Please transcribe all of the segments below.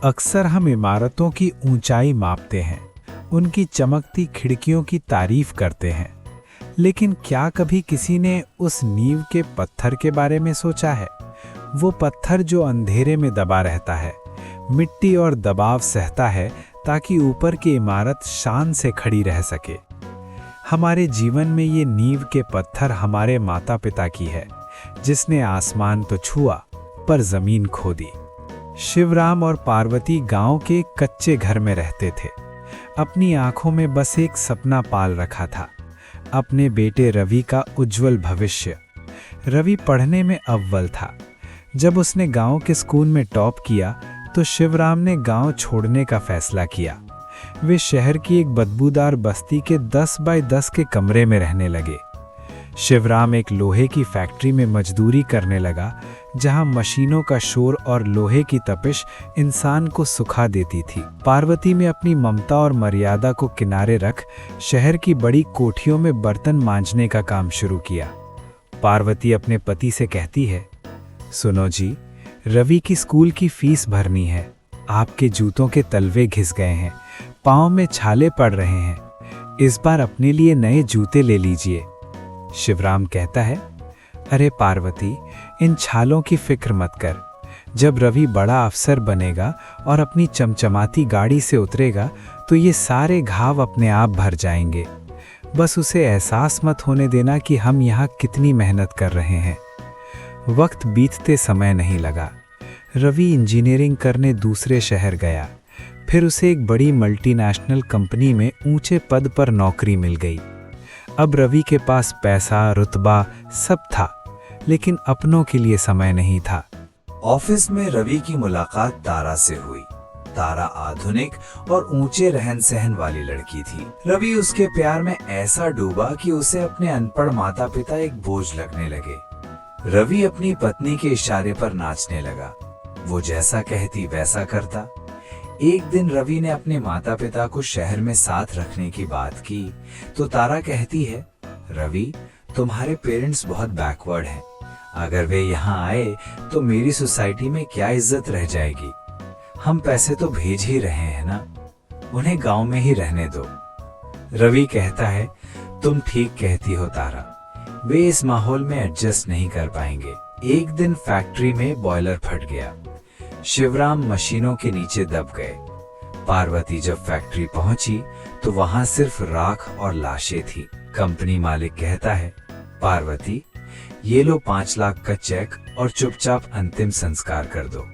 अक्सर हम इमारतों की ऊंचाई मापते हैं, उनकी चमकती खिड़कियों की तारीफ करते हैं, लेकिन क्या कभी किसी ने उस नींव के पत्थर के बारे में सोचा है? वो पत्थर जो अंधेरे में दबा रहता है, मिट्टी और दबाव सहता है ताकि ऊपर की इमारत शान से खड़ी रह सके। हमारे जीवन में ये नींव के पत्थर हमारे माता पिता की है, जिसने आसमान तो छुआ पर जमीन खोदी। शिवराम और पार्वती गांव के एक कच्चे घर में रहते थे। अपनी आंखों में बस एक सपना पाल रखा था, अपने बेटे रवि का उज्जवल भविष्य। रवि पढ़ने में अव्वल था। जब उसने गांव के स्कूल में टॉप किया तो शिवराम ने गांव छोड़ने का फैसला किया। वे शहर की एक बदबूदार बस्ती के 10 बाय 10 के कमरे में रहने लगे। शिवराम एक लोहे की फैक्ट्री में मजदूरी करने लगा, जहां मशीनों का शोर और लोहे की तपिश इंसान को सुखा देती थी। पार्वती में अपनी ममता और मर्यादा को किनारे रख शहर की बड़ी कोठियों में बर्तन मांजने का काम शुरू किया। पार्वती अपने पति से कहती है, सुनो जी, रवि की स्कूल की फीस भरनी है। आपके जूतों के तलवे घिस गए हैं, पाँव में छाले पड़ रहे हैं। इस बार अपने लिए नए जूते ले लीजिए। शिवराम कहता है, अरे पार्वती, इन छालों की फिक्र मत कर। जब रवि बड़ा अफसर बनेगा और अपनी चमचमाती गाड़ी से उतरेगा तो ये सारे घाव अपने आप भर जाएंगे। बस उसे एहसास मत होने देना कि हम यहाँ कितनी मेहनत कर रहे हैं। वक्त बीतते समय नहीं लगा। रवि इंजीनियरिंग करने दूसरे शहर गया। फिर उसे एक बड़ी मल्टीनेशनल कंपनी में ऊंचे पद पर नौकरी मिल गई। अब रवि के पास पैसा, रुतबा सब था, लेकिन अपनों के लिए समय नहीं था। ऑफिस में रवि की मुलाकात तारा से हुई। तारा आधुनिक और ऊंचे रहन सहन वाली लड़की थी। रवि उसके प्यार में ऐसा डूबा कि उसे अपने अनपढ़ माता पिता एक बोझ लगने लगे। रवि अपनी पत्नी के इशारे पर नाचने लगा। वो जैसा कहती वैसा करता। एक दिन रवि ने अपने माता पिता को शहर में साथ रखने की बात की तो तारा कहती है, रवि, तुम्हारे पेरेंट्स बहुत बैकवर्ड हैं। अगर वे यहाँ आए तो मेरी सोसाइटी में क्या इज्जत रह जाएगी। हम पैसे तो भेज ही रहे हैं ना, उन्हें गांव में ही रहने दो। रवि कहता है, तुम ठीक कहती हो तारा, वे इस माहौल में एडजस्ट नहीं कर पाएंगे। एक दिन फैक्ट्री में बॉयलर फट गया। शिवराम मशीनों के नीचे दब गए। पार्वती जब फैक्ट्री पहुंची तो वहां सिर्फ राख और लाशें थी। कंपनी मालिक कहता है, पार्वती, ये लो 5 लाख का चेक और चुपचाप अंतिम संस्कार कर दो।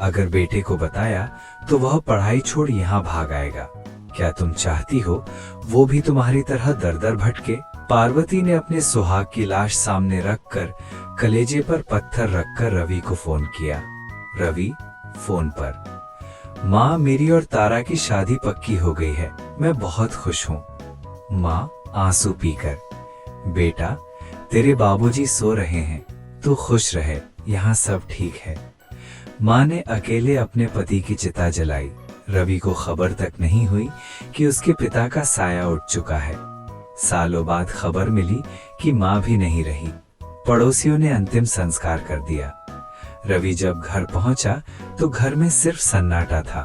अगर बेटे को बताया तो वह पढ़ाई छोड़ यहाँ भाग आएगा। क्या तुम चाहती हो वो भी तुम्हारी तरह दर दर भटके? पार्वती ने अपने सुहाग की लाश सामने रखकर कलेजे पर पत्थर रखकर रवि को फोन किया। रवि फोन पर, माँ, मेरी और तारा की शादी पक्की हो गई है, मैं बहुत खुश हूँ। माँ आंसू पीकर, बेटा, तेरे बाबूजी सो रहे हैं, तू खुश रहे, यहाँ सब ठीक है। माँ ने अकेले अपने पति की चिता जलाई। रवि को खबर तक नहीं हुई कि उसके पिता का साया उठ चुका है। सालों बाद खबर मिली कि माँ भी नहीं रही। पड़ोसियों ने अंतिम संस्कार कर दिया। रवि जब घर पहुंचा तो घर में सिर्फ सन्नाटा था।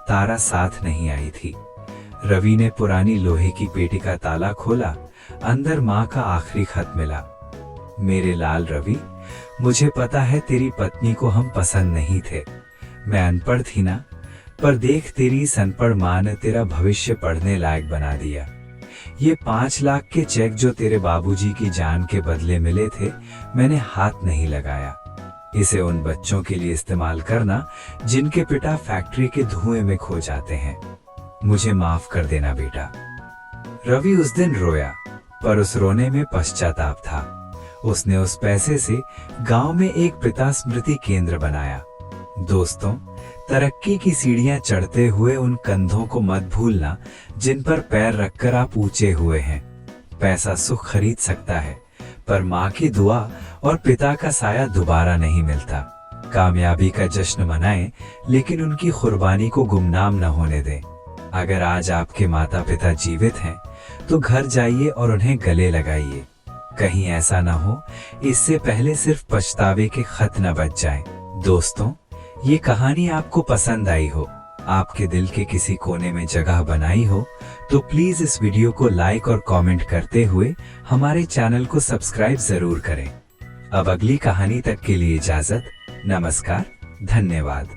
तारा साथ नहीं आई थी। रवि ने पुरानी लोहे की पेटी का ताला खोला। अंदर माँ का आखिरी खत मिला। मेरे लाल रवि, मुझे पता है तेरी पत्नी को हम पसंद नहीं थे। मैं अनपढ़ थी ना, पर देख तेरी इस अनपढ़ माँ ने तेरा भविष्य पढ़ने लायक बना दिया। ये 5 लाख के चेक जो तेरे बाबूजी की जान के बदले मिले थे, मैंने हाथ नहीं लगाया। इसे उन बच्चों के लिए इस्तेमाल करना जिनके पिता फैक्ट्री के धुएं में खो जाते हैं। मुझे माफ कर देना बेटा। रवि उस दिन रोया, पर उस रोने में पश्चाताप था। उसने उस पैसे से गांव में एक पिता स्मृति केंद्र बनाया। दोस्तों, तरक्की की सीढ़ियां चढ़ते हुए उन कंधों को मत भूलना जिन पर पैर रखकर आप ऊंचे हुए हैं। पैसा सुख खरीद सकता है, पर माँ की दुआ और पिता का साया दोबारा नहीं मिलता। कामयाबी का जश्न मनाएं, लेकिन उनकी कुर्बानी को गुमनाम न होने दें। अगर आज आपके माता पिता जीवित हैं, तो घर जाइए और उन्हें गले लगाइए। कहीं ऐसा न हो इससे पहले सिर्फ पछतावे के खत न बच जाएं। दोस्तों, ये कहानी आपको पसंद आई हो, आपके दिल के किसी कोने में जगह बनाई हो, तो प्लीज इस वीडियो को लाइक और कमेंट करते हुए हमारे चैनल को सब्सक्राइब जरूर करें। अब अगली कहानी तक के लिए इजाजत। नमस्कार, धन्यवाद।